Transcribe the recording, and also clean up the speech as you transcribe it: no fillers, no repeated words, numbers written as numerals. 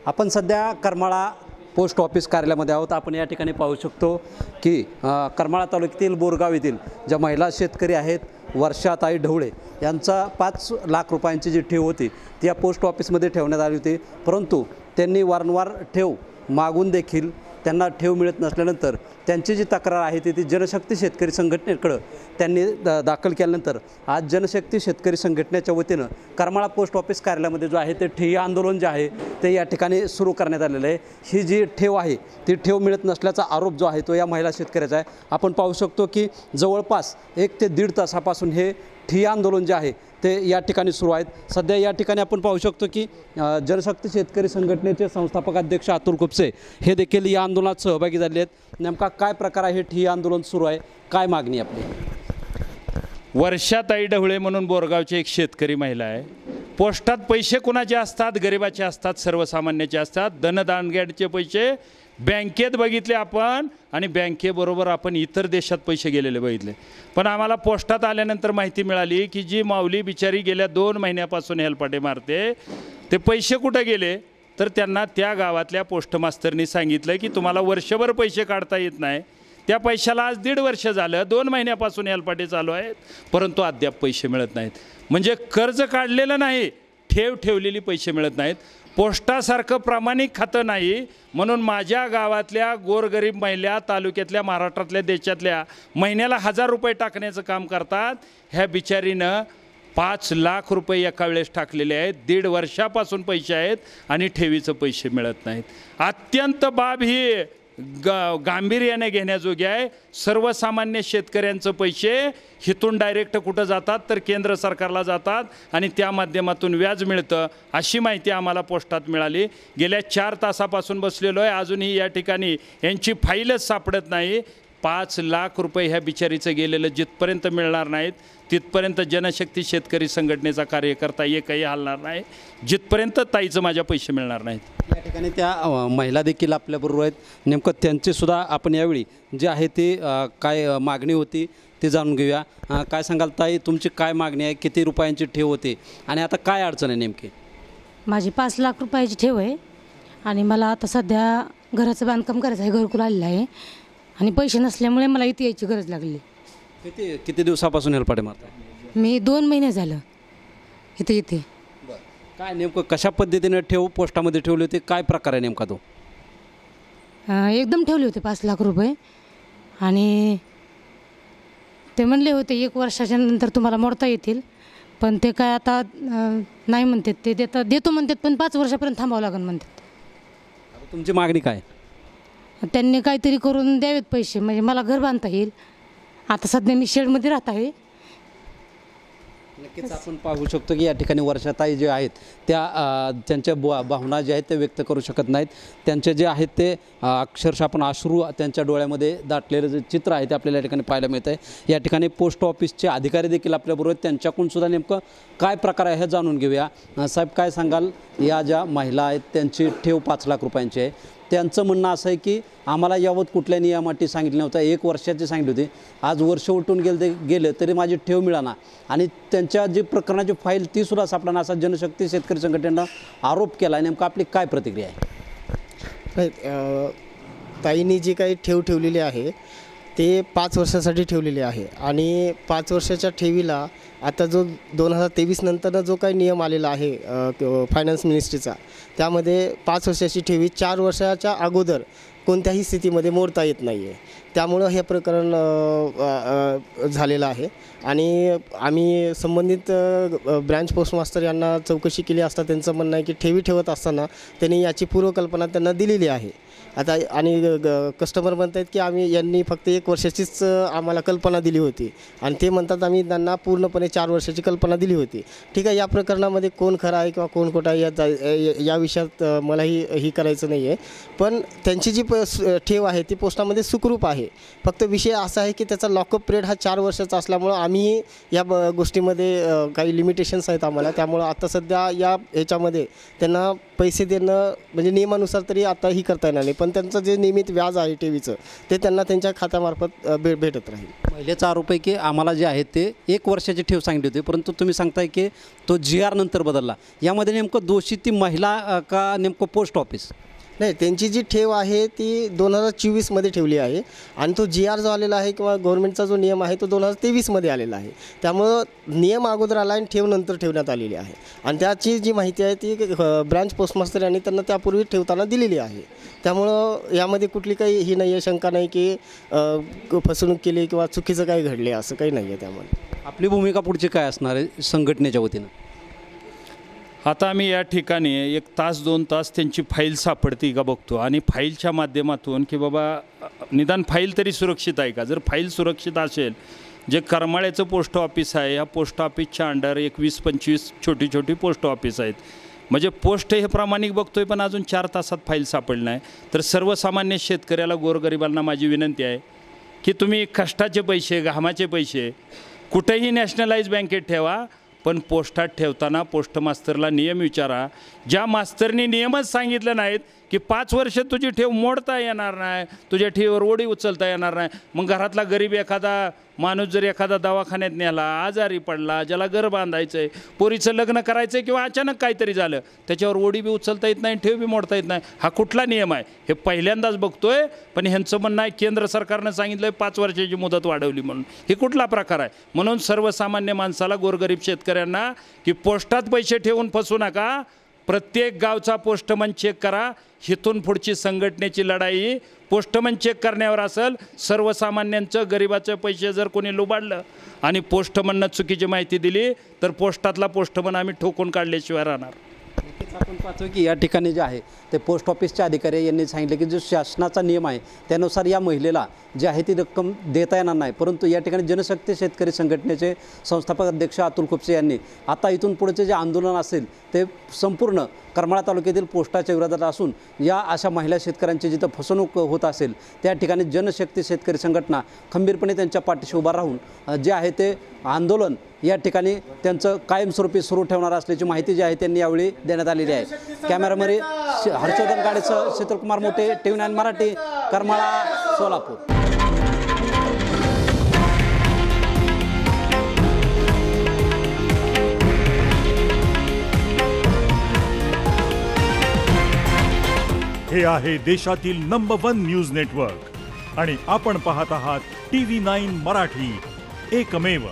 आपण सध्या Karmala post office कार्यालयामध्ये आहोत। आपण या ठिकाणी पाहू शकतो की करमाळा तालुक्यातील बोरगाव येथील ज्या महिला शेतकरी आहेत वर्षाताई ढवळे यांचा 5 लाख रुपयांची जी ठेव होती ती या पोस्ट ऑफिसमध्ये ठेवण्यात आली होती, परंतु त्यांनी वारंवार ठेव मागून देखील त्यांना ठेव मिळत नसल्यानंतर त्यांची जी तक्रार आहे ती जनशक्ती शेतकरी संघटनेकडे त्यांनी दाखल केल्यानंतर आज जनशक्ती शेतकरी संघटनेच्या वतीनं करमाळा पोस्ट ऑफिस कार्यालयामध्ये जो आहे ते ठिय्या आंदोलन जे आहे ते या ठिकाणी सुरू करण्यात आलेलं आहे। ही जी ठेव आहे ती ठेव मिळत नसल्याचा आरोप जो आहे तो या महिला शेतकऱ्याचा आहे। आपण पाहू शकतो की जवळपास 1 ते 1.5 तासापासून हे ठिय्या आंदोलन जे आहे ते या ठिकाणी सुरू आहेत। सध्या या ठिकाणी आपण पाहू शकतो की जनशक्ती शेतकरी संघटनेचे संस्थापक अध्यक्ष अतुल खुपसे हे देखील या आंदोलनात सहभागी झाले आहेत। नेमका काय प्रकार आहे, ठिय्या आंदोलन सुरू आहे, काय मागणी आपली? वर्षाताई ढवळे म्हणून बोरगावची एक शेतकरी महिला आहे। पोस्टात पैसे कुणाचे असतात? गरिबाचे असतात, सर्वसामान्याचे असतात। धनदानग्याचे पैसे बँकेत बघितले आपण आणि बँकेबरोबर आपण इतर देशात पैसे गेलेले बघितले, पण आम्हाला पोस्टात आल्यानंतर माहिती मिळाली की जी माऊली बिचारी गेल्या 2 महिन्यापासून हेलपाटे मारते ते पैसे कुठे गेले तर त्यांना त्या गावातल्या पोस्ट मास्तरनी सांगितलं की तुम्हाला वर्षभर पैसे काढता येत नाही। त्या पैशाला आज 1.5 वर्ष झालं, 2 महिन्यापासून हेलपाटे चालू आहेत, परंतु अद्याप पैसे मिळत नाहीत। म्हणजे कर्ज काढलेलं नाही, ठेवलेली पैसे मिळत नाहीत। पोस्टासारखं प्रामाणिक खातं नाही, म्हणून माझ्या गावातल्या गोरगरीब महिला तालुक्यातल्या महाराष्ट्रातल्या देशातल्या महिन्याला 1000 रुपये टाकण्याचं काम करतात। ह्या बिचारीनं 5 लाख रुपये एका वेळेस टाकलेले आहेत। 1.5 वर्षापासून पैसे आहेत आणि ठेवीचं पैसे मिळत नाहीत। अत्यंत बाब ही गांभीर्याने घेण्याजोगी आहे। सर्वसामान्य शेतकऱ्यांचे पैसे हितून डायरेक्ट कुठं जातात तर केंद्र सरकारला जातात आणि त्या माध्यमातून व्याज मिळतं, अशी माहिती आम्हाला पोस्टात मिळाली। गेल्या 4 तासापासून बसलेलो आहे, अजूनही या ठिकाणी यांची फाईलच सापडत नाही। 5 लाख रुपये ह्या बिचारीचं गेलेलं जिथपर्यंत मिळणार नाहीत तिथपर्यंत जनशक्ती शेतकरी संघटनेचा कार्यकर्ता एकही हलणार नाही, जिथपर्यंत ताईचं माझ्या पैसे मिळणार नाहीत। या ठिकाणी त्या महिला देखील आपल्याबरोबर आहेत। नेमकं त्यांचीसुद्धा आपण यावेळी जी आहे ती काय मागणी होती ते जाणून घेऊया। काय सांगाल ताई, तुमची काय मागणी आहे? किती रुपयांची ठेव होती आणि आता काय अडचण आहे नेमकी? माझी 5 लाख रुपयाची ठेव आहे आणि मला आता सध्या घराचं बांधकाम करायचं आहे, घरकुल आलेलं आहे आणि पैसे नसल्यामुळे मला इथे यायची गरज लागली। किती दिवसापासून हेलपाटे मारताय? मी 2 महिने झालं इथे। काय नेमकं कशा पद्धतीने ठेव पोस्टामध्ये ठेवली होती, काय प्रकार आहे नेमका तो? एकदम ठेवले होते 5 लाख रुपये आणि ते म्हणले होते 1 वर्षाच्या नंतर तुम्हाला मोडता येतील, पण ते काय आता नाही म्हणतात, ते देतो म्हणतात पण 5 वर्षापर्यंत थांबावं लागेल म्हणतात। तुमची मागणी काय? त्यांनी काहीतरी करून द्यावेत पैसे, म्हणजे मला घर बांधता येईल। आता सध्या मी शेडमध्ये राहत आहे। नक्कीच आपण पाहू शकतो की या ठिकाणी वर्षाताई जे आहेत त्या त्यांच्या भावना जे आहेत ते व्यक्त करू शकत नाहीत। त्यांचे जे आहेत ते अक्षरशः आपण अश्रू त्यांच्या डोळ्यामध्ये दाटलेलं जे चित्र आहे ते आपल्याला या ठिकाणी पाहायला मिळतं आहे। या ठिकाणी पोस्ट ऑफिसचे अधिकारी देखील आपल्याबरोबर आहेत, त्यांच्याकडून सुद्धा नेमकं काय प्रकार आहे हे जाणून घेऊया। साहेब, काय सांगाल, या ज्या महिला आहेत त्यांची ठेव 5 लाख रुपयांची आहे, त्यांचं म्हणणं असं आहे की आम्हाला यावत कुठल्या नियमाटी सांगितलं नव्हतं, 1 वर्षाची सांगितली होती, आज वर्ष उलटून गेलं तरी माझी ठेव मिळाना आणि त्यांच्या जी प्रकरणाची फाईल ती सुद्धा सापडणार असा जनशक्ती शेतकरी संघटनेनं आरोप केला आहे। नेमकं आपली काय प्रतिक्रिया आहे? ताईंनी जी काही ठेव ठेवलेली आहे ते 5 वर्षासाठी ठेवलेली आहे आणि 5 वर्षाच्या ठेवीला आता जो 2023 नंतरनं जो काही नियम आलेला आहे फायनान्स मिनिस्ट्रीचा, त्यामध्ये 5 वर्षाची ठेवी 4 वर्षाच्या अगोदर कोणत्याही स्थितीमध्ये मोडता येत नाही आहे। त्यामुळं हे प्रकरण झालेलं आहे आणि आम्ही संबंधित ब्रँच पोस्ट मास्टर यांना चौकशी केली असता त्यांचं म्हणणं आहे की ठेवी ठेवत असताना त्यांनी याची पूर्वकल्पना त्यांना दिलेली आहे। आता आणि कस्टमर म्हणत आहेत की यांनी फक्त 1 वर्षाचीच आम्हाला कल्पना दिली होती आणि ते म्हणतात आम्ही त्यांना पूर्णपणे 4 वर्षाची कल्पना दिली होती। ठीक आहे, या प्रकरणामध्ये कोण खरं आहे किंवा कोण खोटं आहे या विषयात मलाही करायचं नाही आहे, पण त्यांची जी ठेव आहे ती पोस्टामध्ये सुखरूप आहे आहे. फक्त विषय असा आहे की त्याचा लॉकअप पिरियड हा 4 वर्षाचा असल्यामुळं आम्ही या गोष्टीमध्ये काही लिमिटेशन्स आहेत आम्हाला. त्यामुळं आता सध्या या ह्याच्यामध्ये त्यांना पैसे देणं म्हणजे नियमानुसार तरी आताही करता येणार नाही, पण त्यांचं जे नियमित व्याज आहे ठेवीचं ते त्यांना त्यांच्या खात्यामार्फत भेटत राहील. महिलेचा आरोप आहे की आम्हाला जे आहे ते 1 वर्षाची ठेव सांगितली होती, परंतु तुम्ही सांगताय की तो GR नंतर बदलला. यामध्ये नेमकं दोषी ती महिला का नेमकं पोस्ट ऑफिस? नाही, त्यांची जी ठेव आहे ती 2024मध्ये ठेवली आहे आणि तो GR जो आलेला आहे किंवा गव्हर्नमेंटचा जो नियम आहे तो 2023मध्ये आलेला आहे. त्यामुळं नियम अगोदर आला आणि ठेव नंतर ठेवण्यात आलेली आहे आणि त्याची जी माहिती आहे ती ब्रांच पोस्टमास्टर यांनी त्यांना त्यापूर्वी ठेवताना दिलेली आहे. त्यामुळं यामध्ये कुठली काही ही नाही आहे, शंका नाही की फसवणूक केली किंवा चुकीचं काही घडले असं काही नाही आहे. त्यामुळे आपली भूमिका पुढची काय असणार आहे संघटनेच्या वतीनं? आता आम्ही या ठिकाणी 1 तास 2 तास त्यांची फाईल सापडते का बघतो आणि फाईलच्या माध्यमातून की बाबा निदान फाईल तरी सुरक्षित आहे का. जर फाईल सुरक्षित असेल, जे करमाळ्याचं पोस्ट ऑफिस आहे या पोस्ट ऑफिसच्या अंडर 21-25 छोटी छोटी पोस्ट ऑफिस आहेत. म्हणजे पोस्ट हे प्रामाणिक बघतोय पण अजून 4 तासात फाईल सापडली नाही. तर सर्वसामान्य शेतकऱ्याला गोरगरिबांना माझी विनंती आहे की तुम्ही कष्टाचे पैसे घामाचे पैसे कुठेही नॅशनलाइज बँकेत ठेवा, पण पोस्टात ठेवताना पोस्ट मास्तरला नियम विचारा. ज्या मास्तरनी नियमच सांगितलं नाहीत की 5 वर्ष तुझी ठेव मोडता येणार नाही, तुझ्या ठेवीवर ओढी उचलता येणार नाही, मग घरातला गरीब एखादा माणूस जर एखादा दवाखान्यात नेला, आजारी पडला, ज्याला घर बांधायचं आहे, पोरीचं लग्न करायचं आहे किंवा अचानक काहीतरी झालं, त्याच्यावर ओढी बी उचलता येत नाही, ठेव बी मोडता येत नाही. हा कुठला नियम आहे हे पहिल्यांदाच बघतोय. पण ह्यांचं म्हणणं आहे केंद्र सरकारनं सांगितलं 5 वर्षाची मुदत वाढवली म्हणून. हे कुठला प्रकार आहे? म्हणून सर्वसामान्य माणसाला गोरगरीब शेतकऱ्यांना की पोस्टात पैसे ठेवून फसू नका. प्रत्येक गावचा पोस्टमन चेक करा. हिथून पुढची संघटनेची लढाई पोस्टमन चेक करण्यावर असेल. सर्वसामान्यांचं गरिबाचे पैसे जर कोणी लुबाडलं आणि पोस्टमननं चुकीची माहिती दिली तर पोस्टातला पोस्टमन आम्ही ठोकून काढल्याशिवाय राहणार. आपण पाहतो की या ठिकाणी जे आहे ते पोस्ट ऑफिसचे अधिकारी यांनी सांगितले की जो शासनाचा नियम आहे त्यानुसार या महिलेला जी आहे ती रक्कम देता येणार नाही. परंतु या ठिकाणी जनशक्ती शेतकरी संघटनेचे संस्थापक अध्यक्ष अतुल खुपसे यांनी आता इथून पुढचे जे आंदोलन असेल ते संपूर्ण करमाळा तालुक्यातील पोस्टाच्या विरोधात असून या अशा महिला शेतकऱ्यांची जिथं फसवणूक होत असेल त्या ठिकाणी जनशक्ती शेतकरी संघटना खंबीरपणे त्यांच्या पाठीशी उभा राहून जे आहे ते आंदोलन या ठिकाणी त्यांचं कायमस्वरूपी सुरू ठेवणार असल्याची माहिती जी आहे त्यांनी यावेळी देण्यात आलेली आहे. कॅमेरामध्ये हर्षवर्धन गाडेसह शीतलकुमार मोठे, TV9 मराठी, करमाळा, सोलापूर. हे आहे देशातील नंबर 1 न्यूज नेटवर्क आणि आपण पाहत आहात TV9 मराठी, एकमेव.